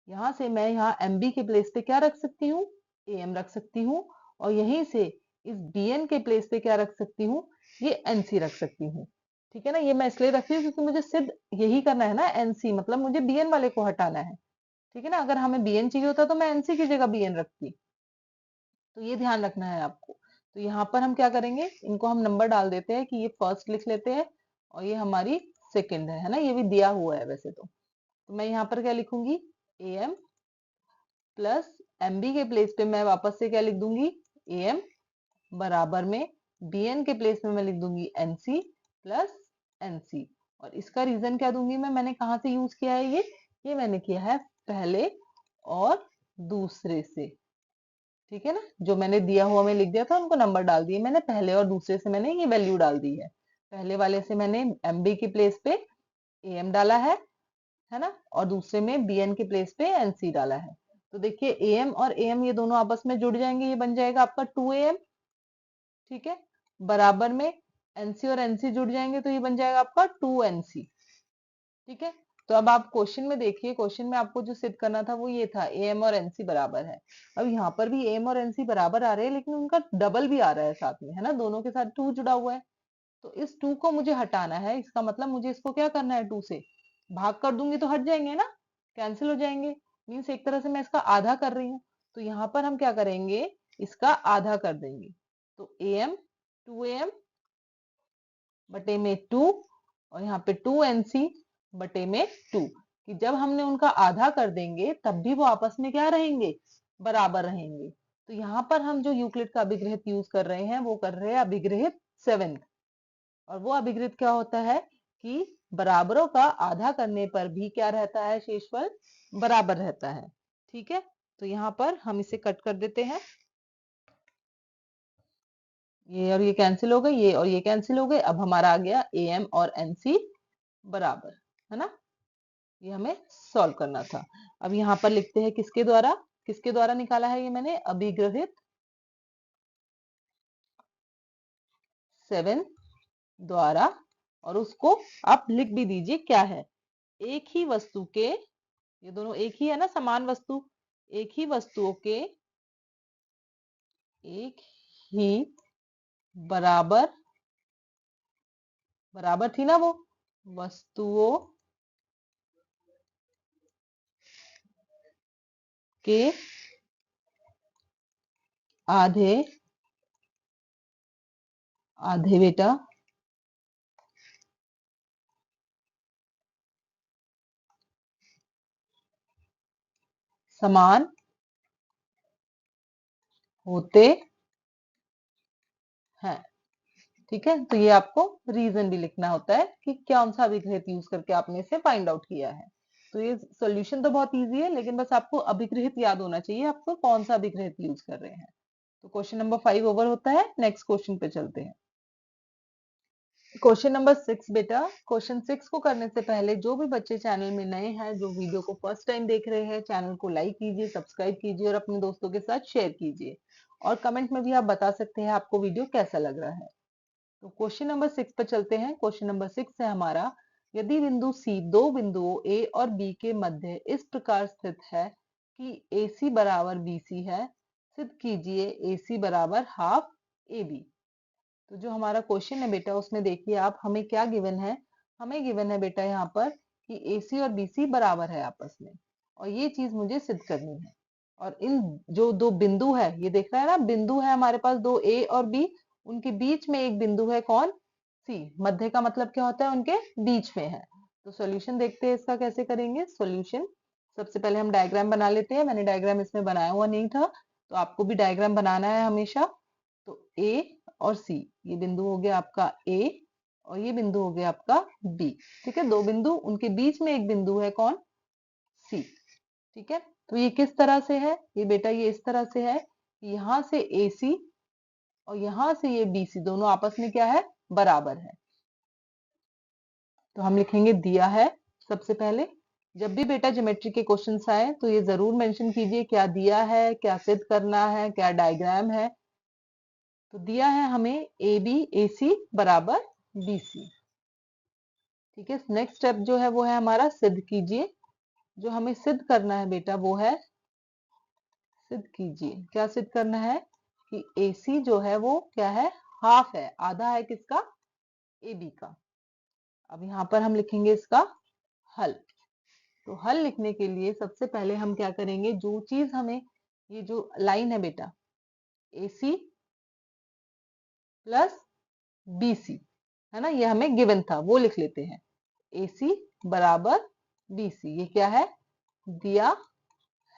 यहाँ से मैं यहाँ MB के प्लेस पे क्या रख सकती हूँ, AM रख सकती हूँ, और यहीं से इस BN के प्लेस पे क्या रख सकती हूँ, ये एनसी रख सकती हूँ। ठीक है ना, ये मैं इसलिए रख रही हूँ क्योंकि मुझे सिद्ध यही करना है ना, एनसी मतलब मुझे बीएन वाले को हटाना है। ठीक है ना, अगर हमें बीएन चाहिए होता तो मैं एनसी की जगह बीएन रखती। तो ये ध्यान रखना है आपको। तो यहाँ पर हम क्या करेंगे, इनको हम नंबर डाल देते हैं कि ये फर्स्ट लिख लेते हैं और ये हमारी सेकंड है ना, ये भी दिया हुआ है वैसे तो मैं यहाँ पर क्या लिखूंगी, एम प्लस एमबी के प्लेस पे मैं वापस से क्या लिख दूंगी, एम बराबर में बीएन के प्लेस में मैं लिख दूंगी एनसी प्लस एनसी। और इसका रीजन क्या दूंगी मैंने कहा से यूज किया है ये मैंने किया है पहले और दूसरे से। ठीक है ना, जो मैंने दिया हुआ में लिख दिया था उनको नंबर डाल दिए मैंने, पहले और दूसरे से मैंने ये वैल्यू डाल दी है। पहले वाले से मैंने एमबी के प्लेस पे एम डाला है ना, और दूसरे में बीएन के प्लेस पे एनसी डाला है। तो देखिए एम और एम ये दोनों आपस में जुड़ जाएंगे, ये बन जाएगा आपका 2am। ठीक है, बराबर में एनसी और एनसी जुड़ जाएंगे तो ये बन जाएगा आपका 2nc। ठीक है, तो अब आप क्वेश्चन में देखिए, क्वेश्चन में आपको जो सिद्ध करना था वो ये था एम और एनसी बराबर है। अब यहाँ पर भी एम और एनसी बराबर आ रहे हैं लेकिन उनका डबल भी आ रहा है साथ में, है ना, दोनों के साथ 2 जुड़ा हुआ है। तो इस 2 को मुझे हटाना है, इसका मतलब मुझे इसको क्या करना है, 2 से भाग कर दूंगी तो हट जाएंगे ना, कैंसिल हो जाएंगे। मीन्स एक तरह से मैं इसका आधा कर रही हूँ। तो यहाँ पर हम क्या करेंगे, इसका आधा कर देंगे। तो एम 2am बटे में 2 और यहाँ पे 2nc बटे में 2, कि जब हमने उनका आधा कर देंगे तब भी वो आपस में क्या रहेंगे, बराबर रहेंगे। तो यहाँ पर हम जो यूक्लिड का अभिग्रहित यूज कर रहे हैं वो कर रहे हैं अभिग्रहित 7th। और वो अभिग्रहित क्या होता है कि बराबरों का आधा करने पर भी क्या रहता है, शेषफल बराबर रहता है। ठीक है, तो यहाँ पर हम इसे कट कर देते हैं, ये और ये कैंसिल हो गए, ये और ये कैंसिल हो गए। अब हमारा आ गया एम और एनसी बराबर, है ना, ये हमें सॉल्व करना था। अब यहाँ पर लिखते हैं किसके द्वारा निकाला है ये मैंने, अभिग्रहित 7 द्वारा। और उसको आप लिख भी दीजिए क्या है, एक ही वस्तु के, ये दोनों एक ही है ना, समान वस्तु, एक ही वस्तुओं के एक ही बराबर, बराबर थी ना वो, वस्तुओं के आधे आधे बेटा समान होते हैं। ठीक है, तो ये आपको रीजन भी लिखना होता है कि कौन सा अभिग्रहित यूज करके आपने इसे फाइंड आउट किया है। तो ये सॉल्यूशन तो बहुत इजी है लेकिन बस आपको अभिग्रहित याद होना चाहिए, आपको कौन सा अभिग्रहित यूज कर रहे हैं। तो क्वेश्चन नंबर 5 ओवर होता है, नेक्स्ट क्वेश्चन पे चलते हैं। क्वेश्चन नंबर 6 बेटा, क्वेश्चन 6 को करने से पहले जो भी बच्चे चैनल में नए हैं, जो वीडियो को फर्स्ट टाइम देख रहे हैं, चैनल को लाइक कीजिए, सब्सक्राइब कीजिए और अपने दोस्तों के साथ शेयर कीजिए। और कमेंट में भी आप बता सकते हैं आपको वीडियो कैसा लग रहा है। तो क्वेश्चन नंबर 6 पर चलते हैं। क्वेश्चन नंबर 6 है हमारा, यदि बिंदु सी दो बिंदुओं ए और बी के मध्य इस प्रकार स्थित है कि AC बराबर BC है, सिद्ध कीजिए AC बराबर हाफ AB। तो जो हमारा क्वेश्चन है बेटा उसमें देखिए आप, हमें क्या गिवन है, हमें गिवन है बेटा यहाँ पर कि AC और BC बराबर है आपस में, और ये चीज मुझे सिद्ध करनी है। और इन जो दो बिंदु है, ये देख रहा है ना, बिंदु है हमारे पास दो A और B, उनके बीच में एक बिंदु है कौन, C। मध्य का मतलब क्या होता है, उनके बीच में है। तो सॉल्यूशन देखते हैं इसका कैसे करेंगे सॉल्यूशन। सबसे पहले हम डायग्राम बना लेते हैं, मैंने डायग्राम इसमें बनाया हुआ नहीं था तो आपको भी डायग्राम बनाना है हमेशा। तो A और C, ये बिंदु हो गया आपका A और ये बिंदु हो गया आपका B। ठीक है, दो बिंदु, उनके बीच में एक बिंदु है कौन, C। ठीक है, तो ये किस तरह से है, ये बेटा ये इस तरह से है, यहां से AC और यहां से ये BC दोनों आपस में क्या है, बराबर है। तो हम लिखेंगे दिया है। सबसे पहले जब भी बेटा ज्योमेट्री के क्वेश्चंस आए तो ये जरूर मेंशन कीजिए क्या दिया है, क्या सिद्ध करना है, क्या डायग्राम है। तो दिया है हमें AB AC बराबर BC। ठीक है, नेक्स्ट स्टेप जो है वो है हमारा सिद्ध कीजिए। जो हमें सिद्ध करना है बेटा वो है सिद्ध कीजिए। क्या सिद्ध करना है कि AC जो है वो क्या है, हाफ है, आधा है किसका, ए बी का। अब यहाँ पर हम लिखेंगे इसका हल। तो हल लिखने के लिए सबसे पहले हम क्या करेंगे, जो चीज हमें, ये जो लाइन है बेटा ए सी प्लस बी सी है ना, ये हमें गिवन था, वो लिख लेते हैं। ए सी बराबर बी सी, ये क्या है, दिया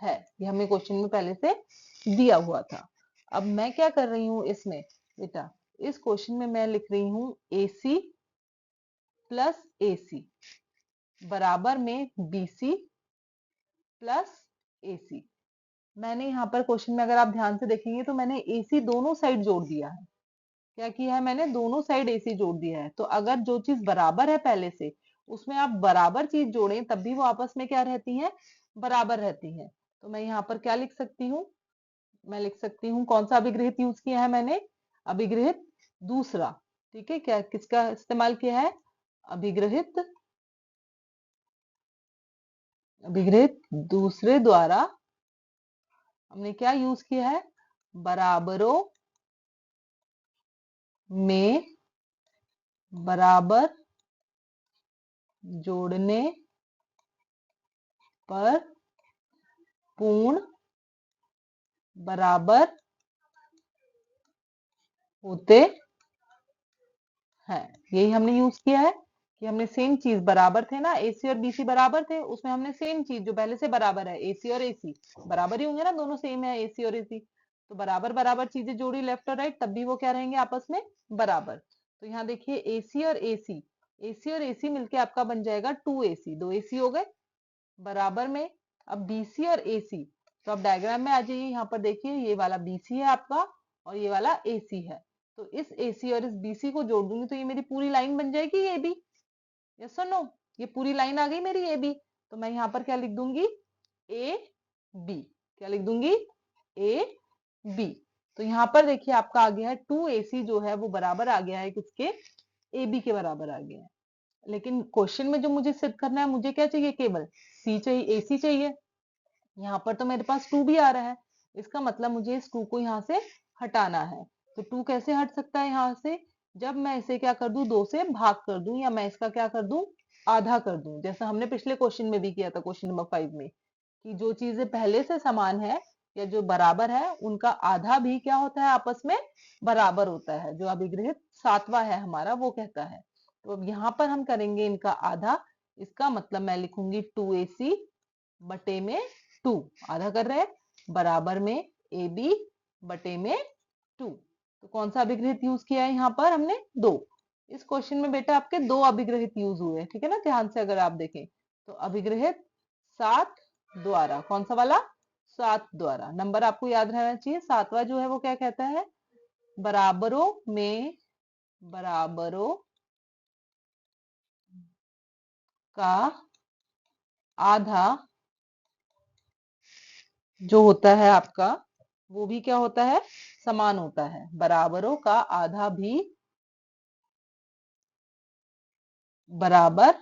है, ये हमें क्वेश्चन में पहले से दिया हुआ था। अब मैं क्या कर रही हूं इसमें बेटा, इस क्वेश्चन में मैं लिख रही हूं ए सी प्लस ए सी बराबर में बी सी प्लस ए सी। मैंने यहाँ पर क्वेश्चन में अगर आप ध्यान से देखेंगे तो मैंने ए सी दोनों साइड जोड़ दिया है। क्या किया है मैंने, दोनों साइड ए सी जोड़ दिया है। तो अगर जो चीज बराबर है पहले से, उसमें आप बराबर चीज जोड़ें तब भी वो आपस में क्या रहती है, बराबर रहती है। तो मैं यहाँ पर क्या लिख सकती हूँ, मैं लिख सकती हूँ, कौन सा अभिग्रहित यूज किया है मैंने, अभिग्रहित दूसरा। ठीक है, क्या किसका इस्तेमाल किया है, अभिग्रहित, अभिग्रहित दूसरे द्वारा हमने क्या यूज किया है, बराबरों में बराबर जोड़ने पर पूर्ण बराबर होते हैं। यही हमने यूज किया है कि हमने सेम चीज, बराबर थे ना, एसी और बीसी बराबर थे, उसमें हमने सेम चीज जो पहले से बराबर है, एसी और एसी बराबर ही होंगे ना, दोनों सेम है एसी और एसी, तो बराबर बराबर चीजें जोड़ी लेफ्ट और राइट, तब भी वो क्या रहेंगे आपस में बराबर। तो यहाँ देखिए एसी और एसी, एसी और एसी मिलके आपका बन जाएगा 2AC, 2AC हो गए बराबर में। अब बीसी और एसी, तो अब डायग्राम में आ जाइए, यहाँ पर देखिए ये वाला बीसी है आपका और ये वाला एसी है। तो इस एसी और इस बीसी को जोड़ दूंगी तो ये मेरी पूरी लाइन बन जाएगी ये बी, यस और नो, ये पूरी लाइन आ गई मेरी ए बी। तो मैं यहाँ पर क्या लिख दूंगी, ए बी, क्या लिख दूंगी, ए बी। तो यहाँ पर देखिए आपका आ गया है 2AC जो है वो बराबर आ गया है किसके, ए बी के बराबर आ गया है। लेकिन क्वेश्चन में जो मुझे सिद्ध करना है, मुझे क्या चाहिए, केवल सी चाहिए, एसी चाहिए। यहाँ पर तो मेरे पास 2 भी आ रहा है, इसका मतलब मुझे इस 2 को यहाँ से हटाना है। तो 2 कैसे हट सकता है यहाँ से, जब मैं इसे क्या कर दूं, 2 से भाग कर दूं, या मैं इसका क्या कर दूं, आधा कर दूं, जैसा हमने पिछले क्वेश्चन में भी किया था, क्वेश्चन नंबर 5 में, कि जो चीजें पहले से समान है या जो बराबर है उनका आधा भी क्या होता है, आपस में बराबर होता है, जो अभिग्रहित सातवां है हमारा वो कहता है। तो अब यहाँ पर हम करेंगे इनका आधा, इसका मतलब मैं लिखूंगी 2AC बटे में 2, आधा कर रहे हैं, बराबर में ए बी बटे में 2। तो कौन सा अभिग्रहित यूज किया है यहाँ पर हमने, 2। इस क्वेश्चन में बेटा आपके 2 अभिग्रहित यूज हुए हैं, ठीक है ना, ध्यान से अगर आप देखें तो अभिग्रहित 7 द्वारा, कौन सा वाला, 7 द्वारा। नंबर आपको याद रहना चाहिए, सातवां जो है वो क्या कहता है, बराबरों में बराबरों का आधा जो होता है आपका, वो भी क्या होता है, समान होता है, बराबरों का आधा भी बराबर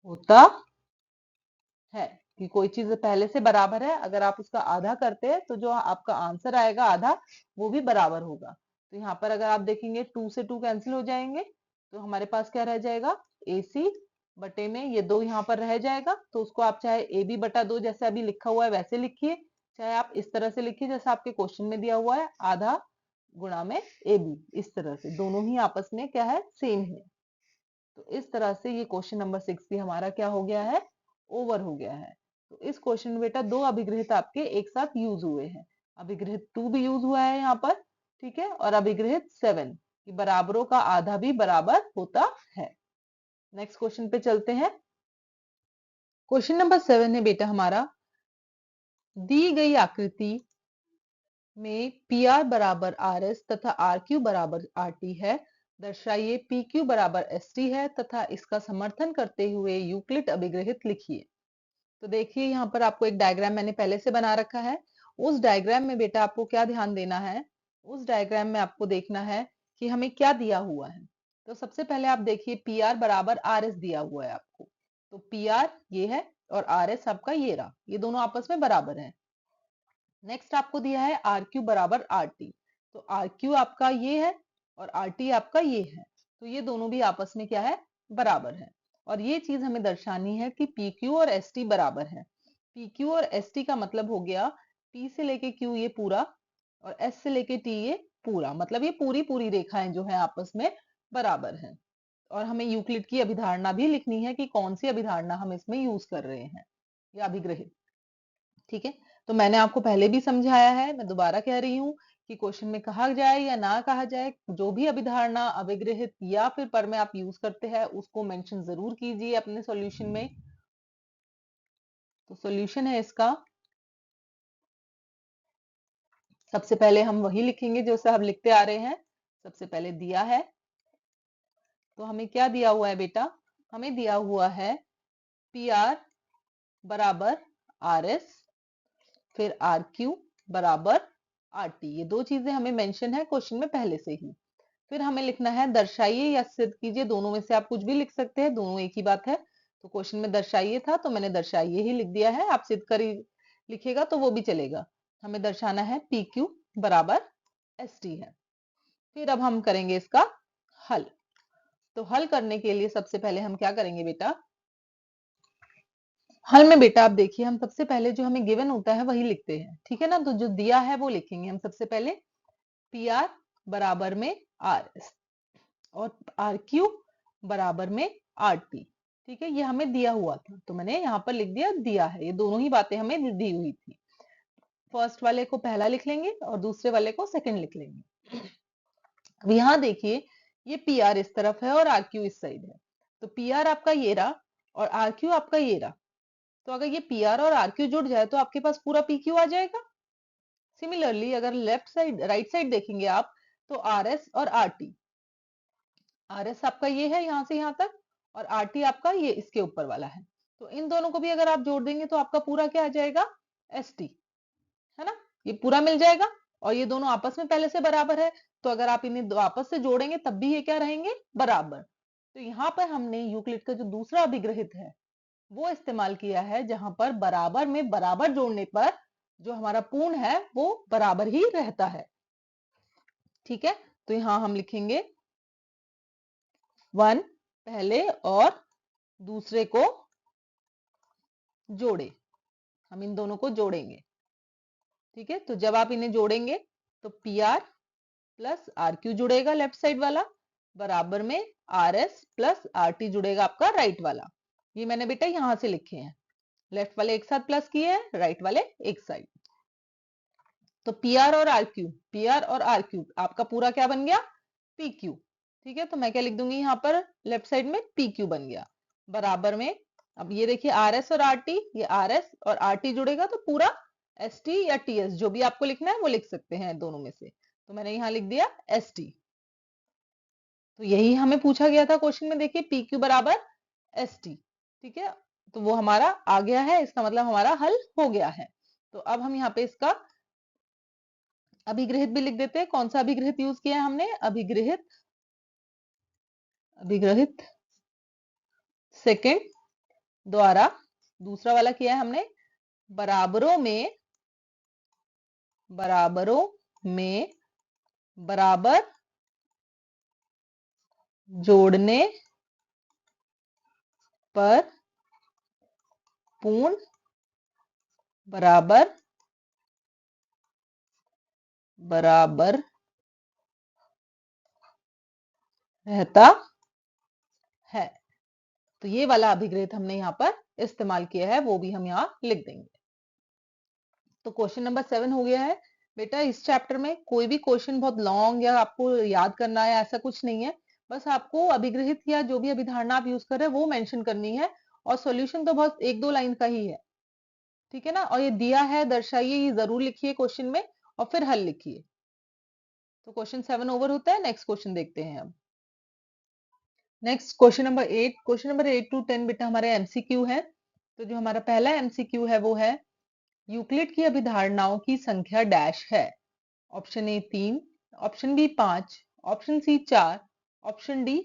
होता है। कि कोई चीज पहले से बराबर है, अगर आप उसका आधा करते हैं तो जो आपका आंसर आएगा आधा, वो भी बराबर होगा। तो यहाँ पर अगर आप देखेंगे 2 से 2 कैंसिल हो जाएंगे, तो हमारे पास क्या रह जाएगा, AC बटे में ये 2 यहाँ पर रह जाएगा, तो उसको आप चाहे AB बटा 2 जैसे अभी लिखा हुआ है वैसे लिखिए, चाहे आप इस तरह से लिखिए जैसे आपके क्वेश्चन में दिया हुआ है, आधा गुणा में AB, इस तरह से दोनों ही आपस में क्या है, सेम है। तो इस तरह से ये क्वेश्चन नंबर 6 भी हमारा क्या हो गया है, ओवर हो गया है। तो इस क्वेश्चन में बेटा 2 अभिग्रहित आपके एक साथ यूज हुए हैं, अभिग्रहित 2 भी यूज हुआ है यहाँ पर, ठीक है, और अभिग्रहित 7 कि बराबरों का आधा भी बराबर होता है। नेक्स्ट क्वेश्चन पे चलते हैं। क्वेश्चन नंबर 7 है बेटा हमारा, दी गई आकृति में पी आर बराबर आर एस तथा आर क्यू बराबर आर टी है, दर्शाइए पी क्यू बराबर एस टी है तथा इसका समर्थन करते हुए यूक्लिड अभिग्रहित लिखिए। तो देखिए यहाँ पर आपको एक डायग्राम मैंने पहले से बना रखा है, उस डायग्राम में बेटा आपको क्या ध्यान देना है, उस डायग्राम में आपको देखना है कि हमें क्या दिया हुआ है। तो सबसे पहले आप देखिए पी आर बराबर आर एस दिया हुआ है आपको, तो पी आर ये है और आर एस आपका ये रहा, ये दोनों आपस में बराबर है। नेक्स्ट आपको दिया है आर क्यू बराबर आर टी, तो आर क्यू आपका ये है और आर टी आपका ये है, तो ये दोनों भी आपस में क्या है, बराबर है। और ये चीज हमें दर्शानी है कि पी क्यू और एस टी बराबर है। पी क्यू और एस टी का मतलब हो गया पी से लेके क्यू ये पूरा और एस से लेके टी ये पूरा, मतलब ये पूरी पूरी रेखाएं जो है आपस में बराबर है। और हमें यूक्लिड की अभिधारणा भी लिखनी है कि कौन सी अभिधारणा हम इसमें यूज कर रहे हैं या अभिग्रहित। ठीक है, तो मैंने आपको पहले भी समझाया है, मैं दोबारा कह रही हूँ कि क्वेश्चन में कहा जाए या ना कहा जाए, जो भी अभिधारणा अभिग्रहित या फिर पर में आप यूज करते हैं उसको मेंशन जरूर कीजिए अपने सॉल्यूशन में। तो सॉल्यूशन है इसका, सबसे पहले हम वही लिखेंगे जो हम लिखते आ रहे हैं। सबसे पहले दिया है, तो हमें क्या दिया हुआ है बेटा, हमें दिया हुआ है पी आर बराबर आर एस, फिर आर क्यू बराबर आर टी, ये दो चीजें हमें मेंशन है क्वेश्चन में पहले से ही। फिर हमें लिखना है दर्शाइए या सिद्ध कीजिए, दोनों में से आप कुछ भी लिख सकते हैं, दोनों एक ही बात है। तो क्वेश्चन में दर्शाइए था तो मैंने दर्शाइए ही लिख दिया है, आप सिद्ध कर लिखेगा तो वो भी चलेगा। हमें दर्शाना है पी क्यू बराबर एस टी है। फिर अब हम करेंगे इसका हल। तो हल करने के लिए सबसे पहले हम क्या करेंगे बेटा, हल में बेटा आप देखिए हम सबसे पहले जो हमें गिवन होता है वही लिखते हैं, ठीक है ना। तो जो दिया है वो लिखेंगे हम सबसे पहले, पी आर बराबर में आर एस और आर क्यू बराबर में आर टी। ठीक है, ये हमें दिया हुआ था तो मैंने यहाँ पर लिख दिया दिया है, ये दोनों ही बातें हमें दी हुई थी। फर्स्ट वाले को पहला लिख लेंगे और दूसरे वाले को सेकंड लिख लेंगे। अब यहाँ देखिए ये पी आर इस तरफ है और आर क्यू इस साइड है, तो पी आर आपका ये रहा और आर क्यू आपका ये रहा। तो अगर ये पी आर और आर क्यू जुड़ जाए तो आपके पास पूरा पी क्यू आ जाएगा। सिमिलरली अगर लेफ्ट साइड राइट साइड देखेंगे आप तो आर एस और आर टी, आर एस आपका ये है यहाँ से यहाँ तक और आर टी आपका ये इसके ऊपर वाला है। तो इन दोनों को भी अगर आप जोड़ देंगे तो आपका पूरा क्या आ जाएगा, एस टी, है ना। ये पूरा मिल जाएगा और ये दोनों आपस में पहले से बराबर है, तो अगर आप इन्हें आपस से जोड़ेंगे तब भी ये क्या रहेंगे, बराबर। तो यहाँ पर हमने यूक्लिड का जो दूसरा अभिग्रहित है वो इस्तेमाल किया है, जहां पर बराबर में बराबर जोड़ने पर जो हमारा पूर्ण है वो बराबर ही रहता है। ठीक है, तो यहां हम लिखेंगे 1 पहले और दूसरे को जोड़े, हम इन दोनों को जोड़ेंगे। ठीक है, तो जब आप इन्हें जोड़ेंगे तो P R plus R Q जुड़ेगा लेफ्ट साइड वाला, बराबर में R S plus R T जुड़ेगा आपका राइट वाला। ये मैंने बेटा यहां से लिखे हैं, लेफ्ट वाले एक साथ प्लस किए हैं, राइट वाले एक साइड। तो पी आर और आर क्यू, पी आर और आर क्यू आपका पूरा क्या बन गया, पी क्यू। ठीक है, तो मैं क्या लिख दूंगी यहाँ पर लेफ्ट साइड में पी क्यू बन गया, बराबर में अब ये देखिए आर एस और आर टी, ये आर एस और आर टी जुड़ेगा तो पूरा एस टी या टी एस, जो भी आपको लिखना है वो लिख सकते हैं दोनों में से। तो मैंने यहाँ लिख दिया एस टी। तो यही हमें पूछा गया था क्वेश्चन में, देखिए पी क्यू बराबर एस टी। ठीक है, तो वो हमारा आ गया है, इसका मतलब हमारा हल हो गया है। तो अब हम यहाँ पे इसका अभिग्रहित भी लिख देते हैं। कौन सा अभिग्रहित यूज किया है हमने, अभिग्रहित अभिग्रहित सेकंड द्वारा, दूसरा वाला किया है हमने बराबरों में बराबर जोड़ने पर पूर्ण बराबर रहता है। तो ये वाला अभिग्रहित हमने यहाँ पर इस्तेमाल किया है, वो भी हम यहाँ लिख देंगे। तो क्वेश्चन नंबर 7 हो गया है बेटा। इस चैप्टर में कोई भी क्वेश्चन बहुत लॉन्ग या आपको याद करना है ऐसा कुछ नहीं है, बस आपको अभिग्रहित या जो भी अभिधारणा आप यूज कर रहे हैं वो मेंशन करनी है और सॉल्यूशन तो बहुत 1-2 लाइन का ही है। ठीक है ना, और ये दिया है दर्शाइए, ये जरूर लिखिए क्वेश्चन में और फिर हल लिखिए। तो क्वेश्चन 7 ओवर होता है, नेक्स्ट क्वेश्चन देखते हैं अब। Next question number 8, question number 8 to 10 बेटा हमारे एमसीक्यू है। तो जो हमारा पहला एमसीक्यू है वो है यूक्लिड की अभिधारणाओं की संख्या डैश है। Option A 3, option B 5, option C 4, option D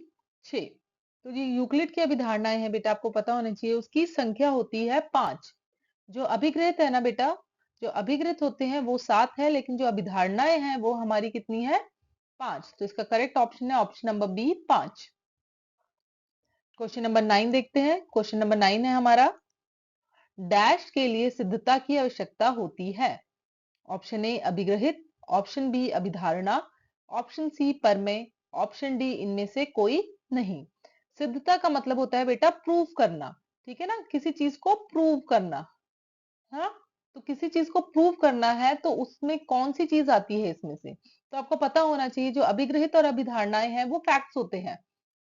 6। तो ये यूक्लिड की अभिधारणाएं हैं बेटा, आपको पता होना चाहिए उसकी संख्या होती है 5। जो अभिग्रहित है ना बेटा, जो अभिग्रहित होते हैं वो 7 है, लेकिन जो अभिधारणाएं हैं वो हमारी कितनी है? 5। तो इसका करेक्ट ऑप्शन है option number B 5। Question number 9 देखते हैं। क्वेश्चन नंबर 9 है हमारा, डैश के लिए सिद्धता की आवश्यकता होती है। ऑप्शन ए अभिग्रहित, ऑप्शन बी अभिधारणा, ऑप्शन सी परमेय, ऑप्शन डी इनमें से कोई नहीं। सिद्धता का मतलब होता है बेटा प्रूव करना, ठीक है ना, किसी चीज को प्रूव करना। हाँ, तो किसी चीज को प्रूव करना है तो उसमें कौन सी चीज आती है इसमें से? तो आपको पता होना चाहिए जो अभिग्रहित और अभिधारणाएं हैं वो फैक्ट्स होते हैं,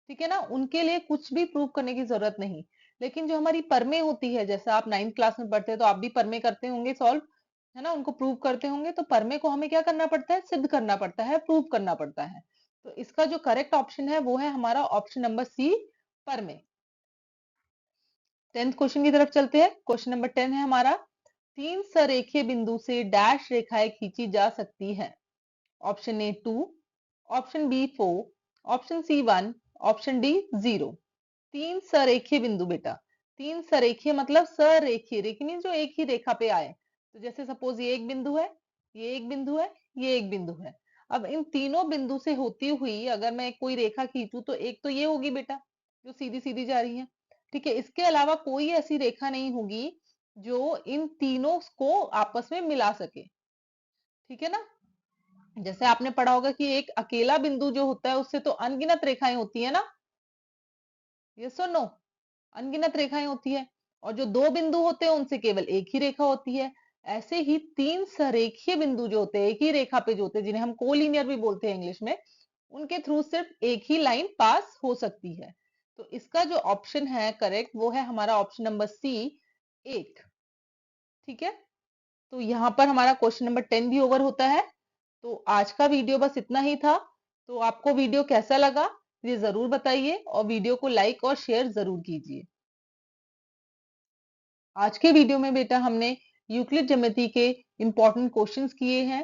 ठीक है ना, उनके लिए कुछ भी प्रूव करने की जरूरत नहीं। लेकिन जो हमारी परमेय होती है, जैसे आप 9th क्लास में पढ़ते हैं तो आप भी परमेय करते होंगे सॉल्व, है ना, उनको प्रूव करते होंगे। तो परमेय को हमें क्या करना पड़ता है? सिद्ध करना पड़ता है, प्रूव करना पड़ता है। तो इसका जो करेक्ट ऑप्शन है वो है हमारा ऑप्शन नंबर सी, परमेय। 10th क्वेश्चन की तरफ चलते हैं। क्वेश्चन नंबर 10 है हमारा, 3 सरेखीय बिंदु से डैश रेखाएं खींची जा सकती है। Option A 2, option B 4, option C 1, option D 0। 3 सरेखीय बिंदु बेटा, 3 सरेखीय मतलब सरेखीय, रेखी मीन जो एक ही रेखा पे आए। तो जैसे सपोज ये एक बिंदु है, ये एक बिंदु है, ये एक बिंदु है। अब इन तीनों बिंदु से होती हुई अगर मैं कोई रेखा खींचूं तो एक तो ये होगी बेटा जो सीधी सीधी जा रही है, ठीक है। इसके अलावा कोई ऐसी रेखा नहीं होगी जो इन तीनों को आपस में मिला सके, ठीक है ना। जैसे आपने पढ़ा होगा कि एक अकेला बिंदु जो होता है उससे तो अनगिनत रेखाएं होती है ना, यस और नो, अनगिनत रेखाएं होती है। और जो दो बिंदु होते हैं उनसे केवल एक ही रेखा होती है। ऐसे ही 3 सरेखीय बिंदु जो होते हैं एक ही रेखा पे जो होते हैं, जिन्हें हम कोलिनियर भी बोलते हैं इंग्लिश में, उनके थ्रू सिर्फ एक ही लाइन पास हो सकती है। तो इसका जो ऑप्शन है करेक्ट वो है हमारा ऑप्शन नंबर सी, 8। ठीक है, तो यहाँ पर हमारा क्वेश्चन नंबर 10 भी ओवर होता है। तो आज का वीडियो बस इतना ही था। तो आपको वीडियो कैसा लगा ये जरूर बताइए और वीडियो को लाइक और शेयर जरूर कीजिए। आज के वीडियो में बेटा हमने यूक्लिड ज्योमेट्री के इंपॉर्टेंट क्वेश्चंस किए हैं।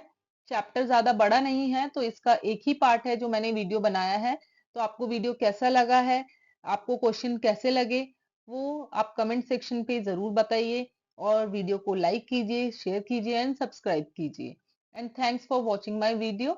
चैप्टर ज्यादा बड़ा नहीं है तो इसका एक ही पार्ट है जो मैंने वीडियो बनाया है। तो आपको वीडियो कैसा लगा है, आपको क्वेश्चन कैसे लगे, वो आप कमेंट सेक्शन पे जरूर बताइए। और वीडियो को लाइक कीजिए, शेयर कीजिए एंड सब्सक्राइब कीजिए। And thanks for watching my video.